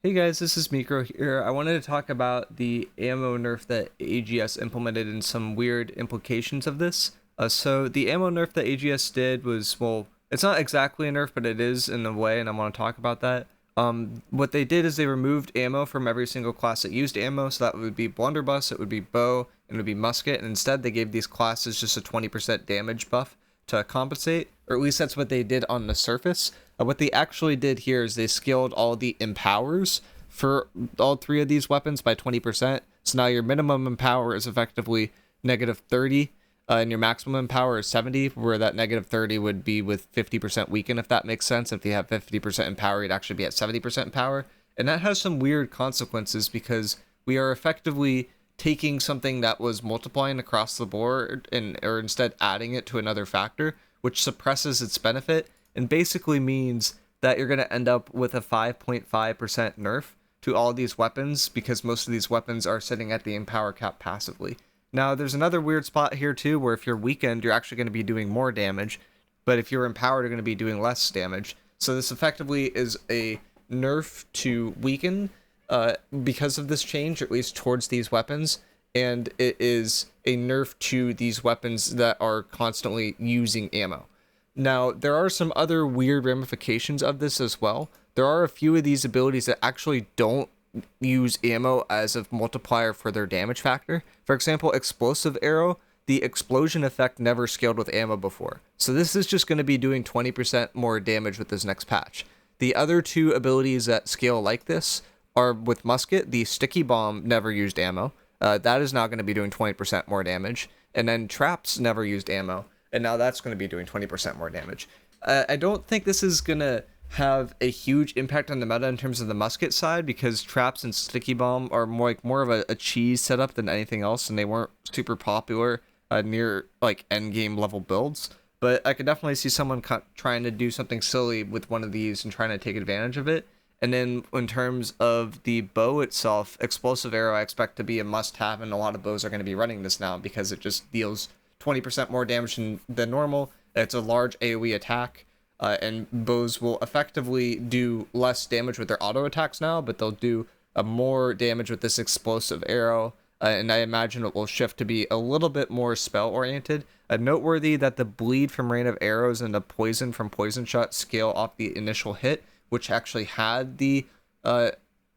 Hey guys, this is miicrow here. I wanted to talk about the ammo nerf that AGS implemented and some weird implications of this. So the ammo nerf that AGS did was, well, it's not exactly a nerf, but it is in a way, and I want to talk about that. What they did is they removed ammo from every single class that used ammo, so that would be blunderbuss, it would be bow, and it would be musket, and instead they gave these classes just a 20% damage buff to compensate, or at least that's what they did on the surface. What they actually did here is they scaled all the empowers for all three of these weapons by 20%. So now your minimum empower is effectively negative 30, and your maximum empower is 70, where that negative 30 would be with 50% weaken, if that makes sense. If you have 50% empower, you'd actually be at 70% empower. And that has some weird consequences because we are effectively taking something that was multiplying across the board or instead adding it to another factor, which suppresses its benefit and basically means that you're going to end up with a 5.5% nerf to all these weapons because most of these weapons are sitting at the empower cap passively. Now, there's another weird spot here too where if you're weakened, you're actually going to be doing more damage, but if you're empowered, you're going to be doing less damage. So this effectively is a nerf to weaken because of this change, or at least towards these weapons, and it is a nerf to these weapons that are constantly using ammo. Now, there are some other weird ramifications of this as well. There are a few of these abilities that actually don't use ammo as a multiplier for their damage factor. For example, explosive arrow, the explosion effect never scaled with ammo before. So this is just going to be doing 20% more damage with this next patch. The other two abilities that scale like this are with musket, the sticky bomb never used ammo. That is now going to be doing 20% more damage. And then traps never used ammo, and now that's going to be doing 20% more damage. I don't think this is going to have a huge impact on the meta in terms of the musket side because traps and sticky bomb are more of a cheese setup than anything else, and they weren't super popular near like end game level builds. But I could definitely see someone trying to do something silly with one of these and trying to take advantage of it. And then in terms of the bow itself, explosive arrow I expect to be a must-have, and a lot of bows are going to be running this now because it just deals 20% more damage than normal. It's a large AoE attack, and bows will effectively do less damage with their auto attacks now, but they'll do more damage with this explosive arrow, and I imagine it will shift to be a little bit more spell-oriented. Noteworthy that the bleed from rain of arrows and the poison from poison shot scale off the initial hit, which actually had the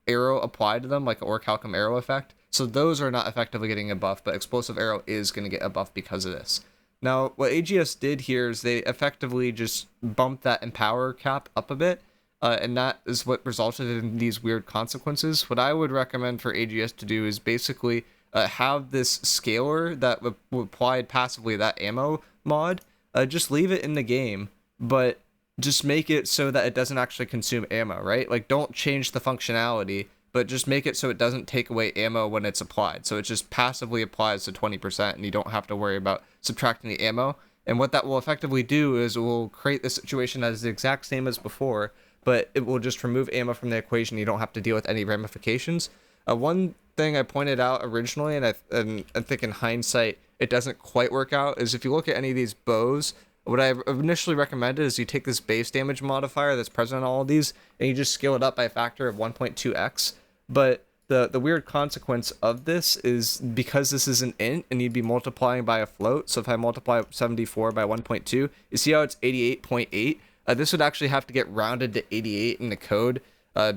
arrow applied to them, like an orichalcum arrow effect. So those are not effectively getting a buff, but explosive arrow is going to get a buff because of this. Now, what AGS did here is they effectively just bumped that empower cap up a bit, and that is what resulted in these weird consequences. What I would recommend for AGS to do is basically have this scaler that applied passively, that ammo mod, just leave it in the game, but just make it so that it doesn't actually consume ammo, right? Like, don't change the functionality, but just make it so it doesn't take away ammo when it's applied. So it just passively applies to 20%, and you don't have to worry about subtracting the ammo. And what that will effectively do is it will create the situation as the exact same as before, but it will just remove ammo from the equation. You don't have to deal with any ramifications. One thing I pointed out originally, and I think in hindsight it doesn't quite work out, is if you look at any of these bows, what I initially recommended is you take this base damage modifier that's present on all of these, and you just scale it up by a factor of 1.2x. But the weird consequence of this is because this is an int and you'd be multiplying by a float. So if I multiply 74 by 1.2, you see how it's 88.8? This would actually have to get rounded to 88 in the code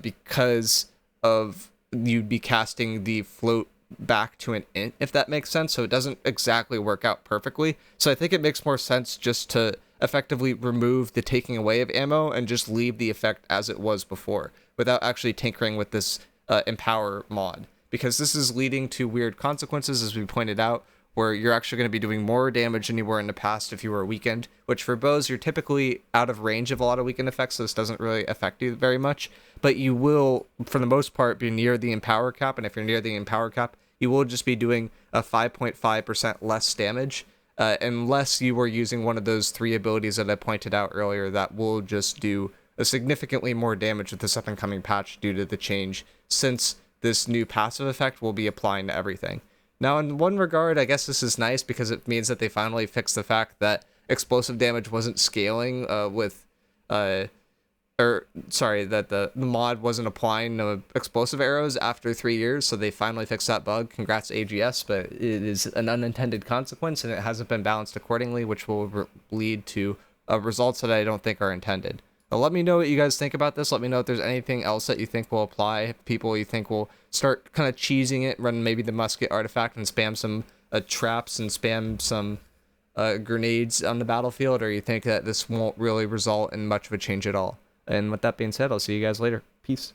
because of you'd be casting the float back to an int, if that makes sense. So it doesn't exactly work out perfectly. So I think it makes more sense just to effectively remove the taking away of ammo and just leave the effect as it was before without actually tinkering with this empower mod, because this is leading to weird consequences, as we pointed out, where you're actually going to be doing more damage than you were in the past if you were weakened, which for bows, you're typically out of range of a lot of weakened effects, so this doesn't really affect you very much, but you will, for the most part, be near the empower cap, and if you're near the empower cap, you will just be doing a 5.5% less damage, unless you were using one of those three abilities that I pointed out earlier that will just do a significantly more damage with this up and coming patch due to the change, since this new passive effect will be applying to everything. Now, in one regard, I guess this is nice because it means that they finally fixed the fact that explosive damage wasn't scaling with or sorry, that the mod wasn't applying no explosive arrows after 3 years, so they finally fixed that bug. Congrats AGS, but it is an unintended consequence and it hasn't been balanced accordingly, which will lead to results that I don't think are intended. Let me know what you guys think about this. Let me know if there's anything else that you think will apply. People you think will start kind of cheesing it, run maybe the musket artifact and spam some traps and spam some grenades on the battlefield, or you think that this won't really result in much of a change at all. And with that being said, I'll see you guys later. Peace.